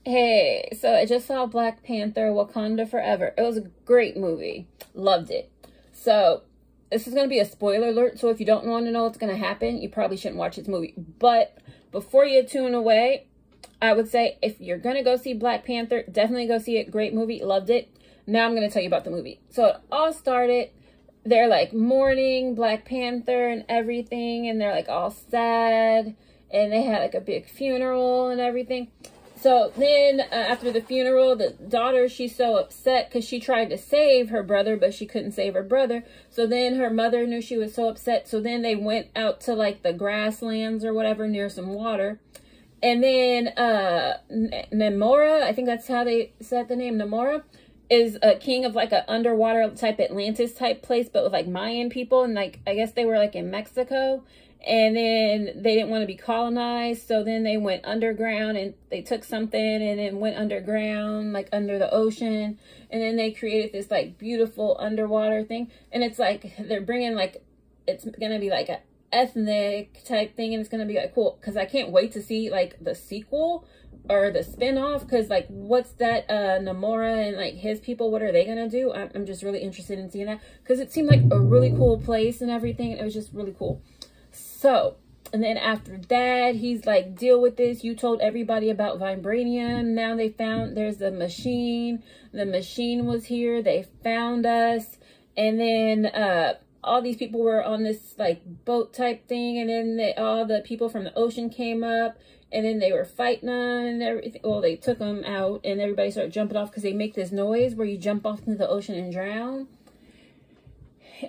Hey, so I just saw Black Panther, Wakanda Forever. It was a great movie. Loved it. So, this is going to be a spoiler alert, so if you don't want to know what's going to happen, you probably shouldn't watch this movie. But before you tune away, I would say if you're going to go see Black Panther, definitely go see it. Great movie. Loved it. Now I'm going to tell you about the movie. So, it all started, they're like mourning Black Panther and everything, and they're like all sad, and they had like a big funeral and everything. So then after the funeral, the daughter, she's so upset because she tried to save her brother, but she couldn't save her brother. So then her mother knew she was so upset. So then they went out to like the grasslands or whatever near some water. And then Namora, I think that's how they said the name, Namora, is a king of like an underwater type Atlantis type place, but with like Mayan people. And like, I guess they were like in Mexico. And then they didn't want to be colonized, so then they went underground and they took something and then went underground, like under the ocean, and then they created this like beautiful underwater thing. And it's like they're bringing like, it's gonna be like a ethnic type thing, and it's gonna be like cool, because I can't wait to see like the sequel or the spin-off, because like what's that Namora and like his people, what are they gonna do? I'm just really interested in seeing that, because it seemed like a really cool place and everything. It was just really cool. So, and then after that, he's like, deal with this. You told everybody about vibranium. Now they found there's the machine. The machine was here. They found us. And then all these people were on this like boat type thing. And then all the people from the ocean came up. And then they were fighting them and everything. Well, they took them out and everybody started jumping off because they make this noise where you jump off into the ocean and drown.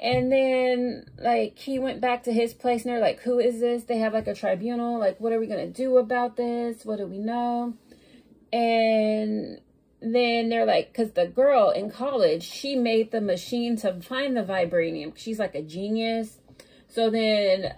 And then, like, he went back to his place, and they're like, who is this? They have, like, a tribunal. Like, what are we going to do about this? What do we know? And then they're like, because the girl in college, she made the machine to find the vibranium. She's, like, a genius. So then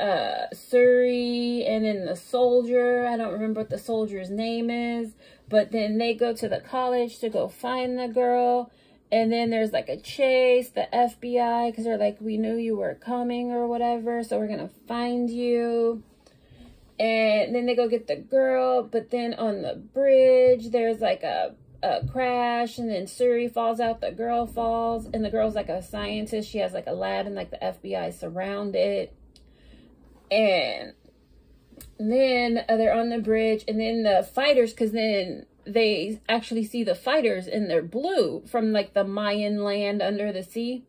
Suri and then the soldier, I don't remember what the soldier's name is, but then they go to the college to go find the girl. And then there's like a chase, the FBI, because they're like, we knew you were coming or whatever, so we're going to find you. And then they go get the girl, but then on the bridge, there's like a crash, and then Suri falls out, the girl falls, and the girl's like a scientist. She has like a lab, and like the FBI surround it. And then they're on the bridge, and then the fighters, because then they actually see the fighters and they're blue from like the Mayan land under the sea.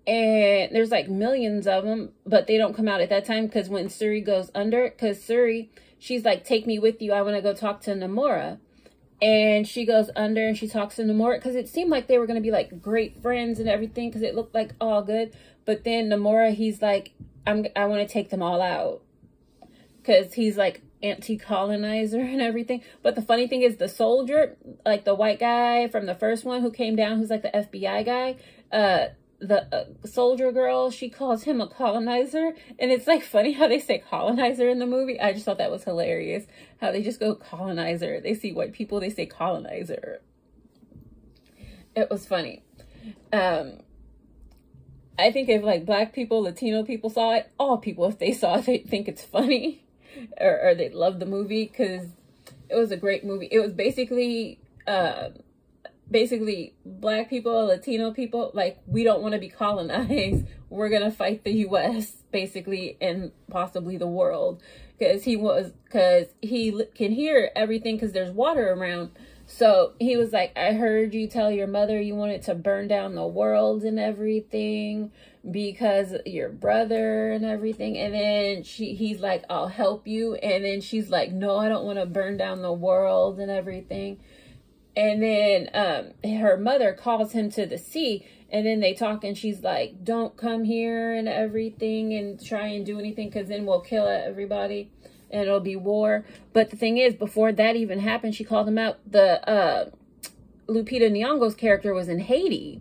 And there's like millions of them, but they don't come out at that time because when Suri goes under, because Suri, she's like, take me with you. I want to go talk to Namora. And she goes under and she talks to Namora because it seemed like they were going to be like great friends and everything because it looked like all good. But then Namora, he's like, I want to take them all out because he's like anti-colonizer and everything. But the funny thing is the soldier, like the white guy from the first one who came down, who's like the FBI guy, the soldier girl, she calls him a colonizer. And it's like funny how they say colonizer in the movie. I just thought that was hilarious how they just go colonizer. They see white people, they say colonizer. It was funny. I think if like black people, Latino people saw it, all people, if they saw it, they think it's funny. Or they love the movie because it was a great movie. It was basically black people, Latino people, like, we don't want to be colonized. We're going to fight the U.S. basically, and possibly the world, because he can hear everything because there's water around. So he was like, I heard you tell your mother you wanted to burn down the world and everything because your brother and everything. And then he's like, I'll help you. And then she's like, no, I don't want to burn down the world and everything. And then her mother calls him to the sea, and then they talk, and she's like, don't come here and everything and try and do anything because then we'll kill everybody. And it'll be war. But the thing is, before that even happened, she called him out. The Lupita Nyong'o's character was in Haiti.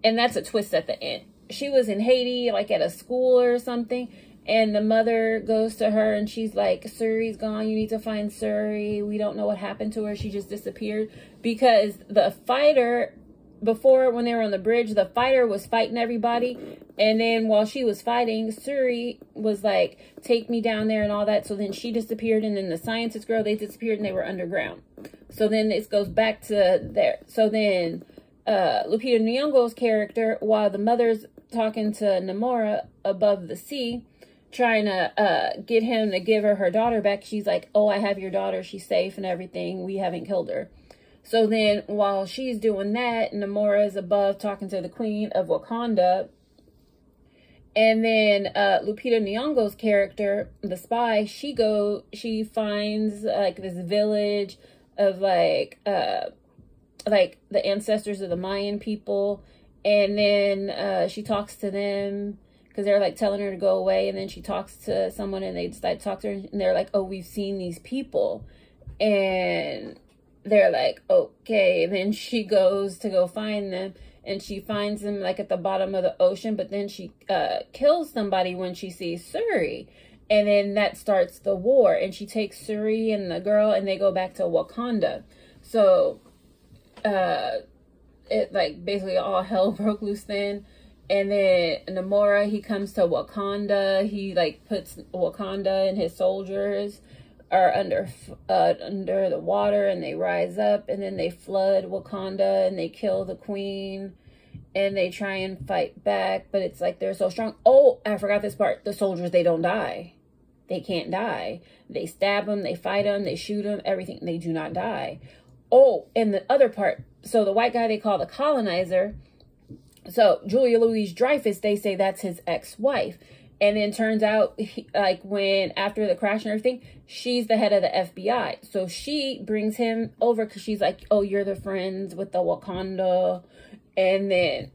And that's a twist at the end. She was in Haiti, like at a school or something. And the mother goes to her and she's like, Suri's gone. You need to find Suri. We don't know what happened to her. She just disappeared. Because the fighter, before when they were on the bridge, the fighter was fighting everybody. And then while she was fighting, Suri was like, take me down there and all that. So then she disappeared. And then the scientist girl, they disappeared and they were underground. So then this goes back to there. So then Lupita Nyong'o's character, while the mother's talking to Namora above the sea, trying to get him to give her daughter back, she's like, oh, I have your daughter, she's safe and everything, we haven't killed her. So then while she's doing that, Namora is above talking to the queen of Wakanda. And then Lupita Nyong'o's character, the spy, she finds like this village of like the ancestors of the Mayan people. And then she talks to them because they're like telling her to go away. And then she talks to someone and they decide to talk to her. And they're like, oh, we've seen these people. And they're like, okay. And then she goes to go find them. And she finds them like at the bottom of the ocean. But then she kills somebody when she sees Suri. And then that starts the war. And she takes Suri and the girl and they go back to Wakanda. So it like basically all hell broke loose then. And then Namora, he comes to Wakanda. He like puts Wakanda and his soldiers are under the water, and they rise up, and then they flood Wakanda and they kill the queen, and they try and fight back, but it's like they're so strong. Oh, I forgot this part. The soldiers, they don't die. They can't die. They stab them, they fight them, they shoot them, everything. They do not die. Oh, and the other part, so the white guy they call the colonizer, so Julia Louis-Dreyfus, they say that's his ex-wife. And then turns out, like, when, after the crash and everything, she's the head of the FBI. So she brings him over because she's like, oh, you're the friends with the Wakanda. And then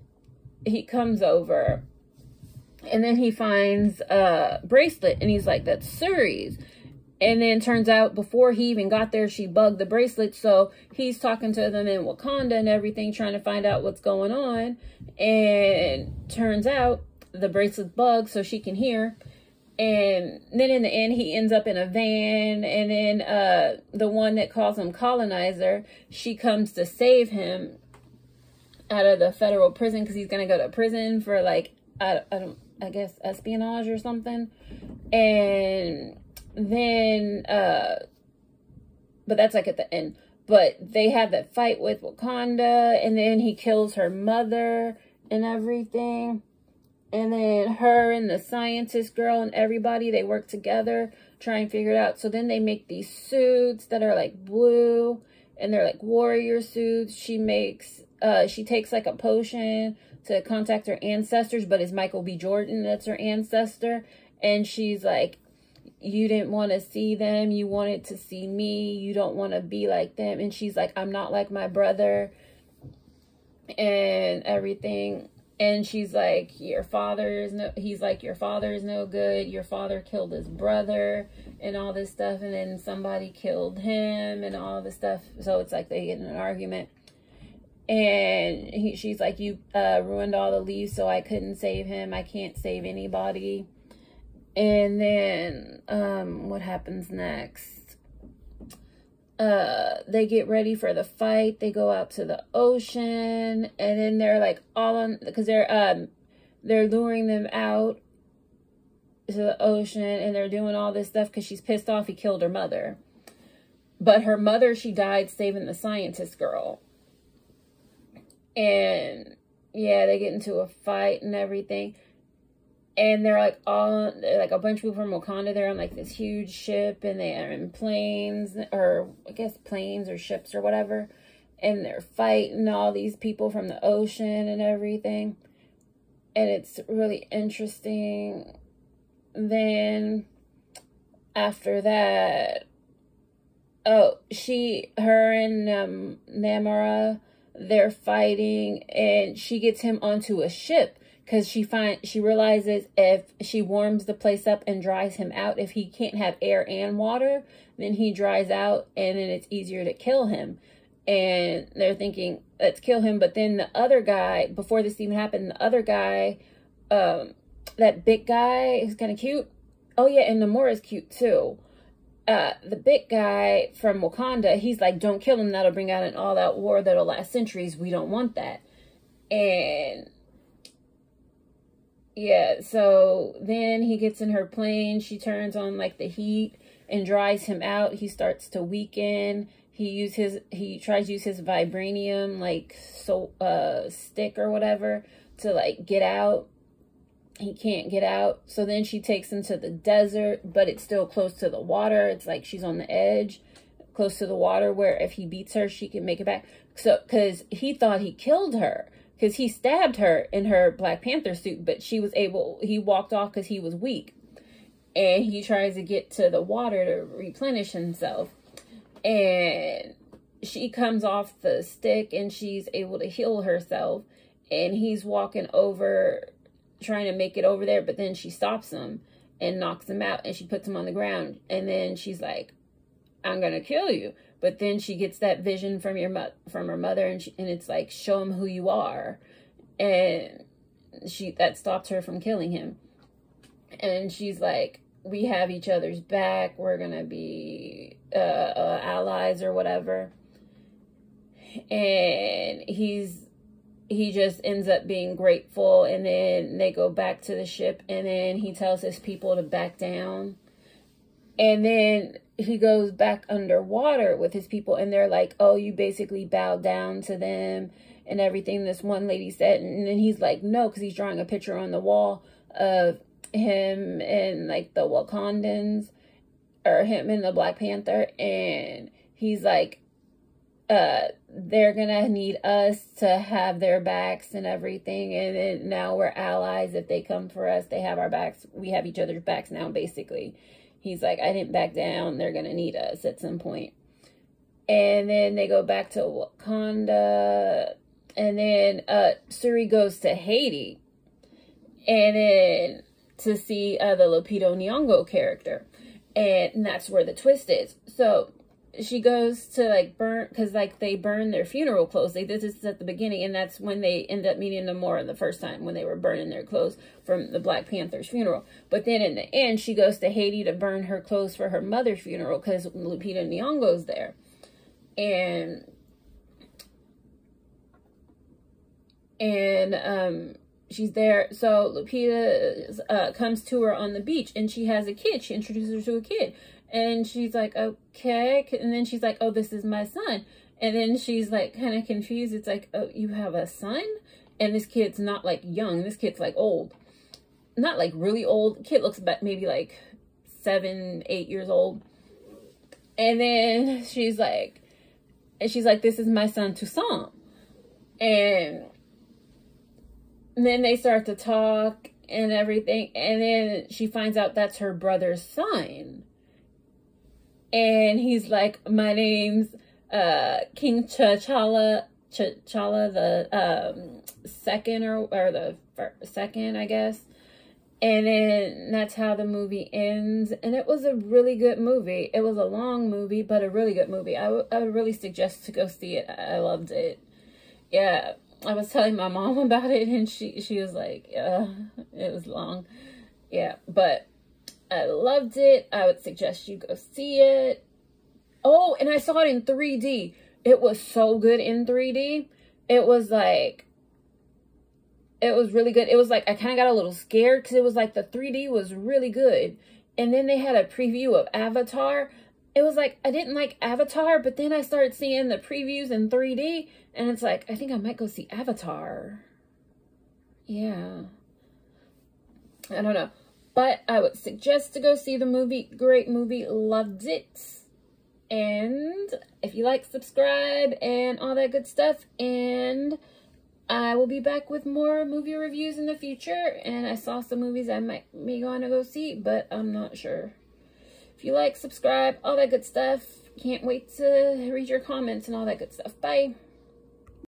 he comes over. And then he finds a bracelet. And he's like, that's Suri's. And then turns out, before he even got there, she bugged the bracelet. So he's talking to them in Wakanda and everything, trying to find out what's going on. And turns out, the bracelet's bugged so she can hear. And then in the end, he ends up in a van. And then the one that calls him colonizer, she comes to save him out of the federal prison because he's going to go to prison for like, I guess espionage or something. And then, but that's like at the end. But they have that fight with Wakanda, and then he kills her mother and everything. And then her and the scientist girl and everybody, they work together, try and figure it out. So then they make these suits that are like blue, and they're like warrior suits. She takes like a potion to contact her ancestors, but it's Michael B. Jordan that's her ancestor. And she's like, you didn't want to see them, you wanted to see me, you don't want to be like them. And she's like, I'm not like my brother and everything. And she's like, your father is no, he's like, your father is no good. Your father killed his brother and all this stuff. And then somebody killed him and all this stuff. So it's like they get in an argument. And she's like, you ruined all the leaves, so I couldn't save him. I can't save anybody. And then what happens next? They get ready for the fight. They go out to the ocean, and then they're like all on, because they're luring them out to the ocean, and they're doing all this stuff because she's pissed off he killed her mother. But her mother, she died saving the scientist girl. And yeah, they get into a fight and everything. And they're like a bunch of people from Wakanda. They're on like this huge ship, and they are in planes, or I guess planes or ships or whatever. And they're fighting all these people from the ocean and everything. And it's really interesting. Then after that, oh, her and Namora, they're fighting, and she gets him onto a ship. Because she realizes if she warms the place up and dries him out, if he can't have air and water, then he dries out, and then it's easier to kill him. And they're thinking, let's kill him. But then the other guy, before this even happened, the other guy, that big guy is kind of cute. Oh yeah, and Namora's cute too. The big guy from Wakanda, he's like, don't kill him. That'll bring out an all-out war that'll last centuries. We don't want that. And yeah, so then he gets in her plane. She turns on like the heat and dries him out. He starts to weaken. he tries to use his vibranium, like, stick or whatever to, like, get out. He can't get out. So then she takes him to the desert, but it's still close to the water. It's like she's on the edge, close to the water, where if he beats her, she can make it back. So, because he thought he killed her, because he stabbed her in her Black Panther suit, but he walked off because he was weak. And he tries to get to the water to replenish himself. And she comes off the stick and she's able to heal herself. And he's walking over, trying to make it over there, but then she stops him and knocks him out, and she puts him on the ground. And then she's like, I'm going to kill you. But then she gets that vision from her mother, and it's like, show him who you are. And that stops her from killing him. And she's like, we have each other's back. We're going to be allies or whatever. And he just ends up being grateful. And then they go back to the ship. And then he tells his people to back down. And then he goes back underwater with his people. And they're like, oh, you basically bowed down to them and everything, this one lady said. And then he's like, no, because he's drawing a picture on the wall of him and like the Wakandans, or him and the Black Panther. And he's like, they're gonna need us to have their backs and everything, and then now we're allies. If they come for us, they have our backs. We have each other's backs now, basically. He's like, I didn't back down. They're gonna need us at some point. And then they go back to Wakanda, and then Suri goes to Haiti, and then to see the Lupita Nyong'o character, and that's where the twist is. So she goes to like burn, because like they burn their funeral clothes. They did this at the beginning, and that's when they end up meeting them more the first time, when they were burning their clothes from the Black Panther's funeral. But then in the end, she goes to Haiti to burn her clothes for her mother's funeral, because Lupita Nyong'o's there. And she's there. So Lupita comes to her on the beach, and she has a kid. She introduces her to a kid. And she's like, okay. And then she's like, oh, this is my son. And then she's like kind of confused. It's like, oh, you have a son? And this kid's not like young. This kid's like old. Not like really old. The kid looks about maybe like 7, 8 years old. And then she's like, this is my son Toussaint. And then they start to talk and everything. And then she finds out that's her brother's son. And he's like, my name's King T'Challa the second, or the second, I guess. And then that's how the movie ends. And it was a really good movie. It was a long movie, but a really good movie. I would really suggest to go see it. I loved it. Yeah, I was telling my mom about it, and she was like, it was long. Yeah, but I loved it. I would suggest you go see it. Oh, and I saw it in 3D. It was so good in 3D. It was like, it was really good. It was like, I kind of got a little scared because it was like the 3D was really good. And then they had a preview of Avatar. It was like, I didn't like Avatar, but then I started seeing the previews in 3D. And it's like, I think I might go see Avatar. Yeah. I don't know. But I would suggest to go see the movie. Great movie. Loved it. And if you like, subscribe and all that good stuff. And I will be back with more movie reviews in the future. And I saw some movies I might be going to go see, but I'm not sure. If you like, subscribe, all that good stuff. Can't wait to read your comments and all that good stuff. Bye.